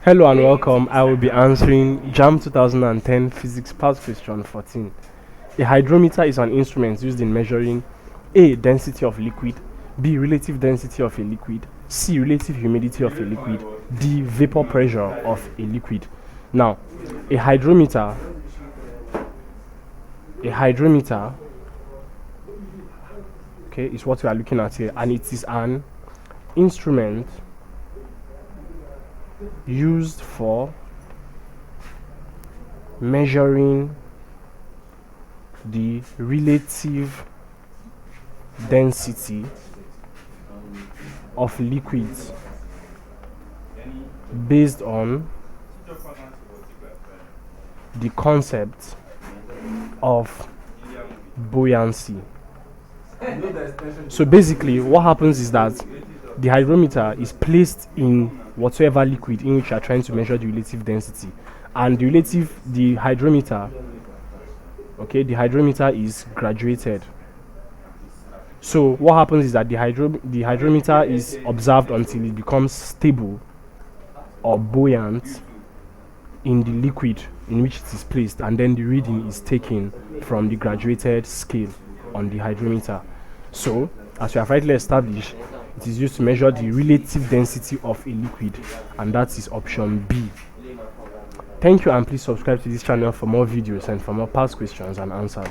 Hello and welcome. I will be answering JAMB 2010 Physics Part Question 14. A hydrometer is an instrument used in measuring A. Density of liquid, B. Relative density of a liquid, C. Relative humidity of a liquid, D. Vapor pressure of a liquid. Now, a hydrometer is what we are looking at here, and it is an instrument used for measuring the relative density of liquids based on the concept of buoyancy. So basically what happens is that the hydrometer is placed in whatsoever liquid in which you are trying to measure the relative density, and the hydrometer is graduated. So what happens is that the hydrometer is observed until it becomes stable or buoyant in the liquid in which it is placed, and then the reading is taken from the graduated scale on the hydrometer. So, as we have rightly established, it is used to measure the relative density of a liquid, and that is option B. Thank you, and please subscribe to this channel for more videos and for more past questions and answers.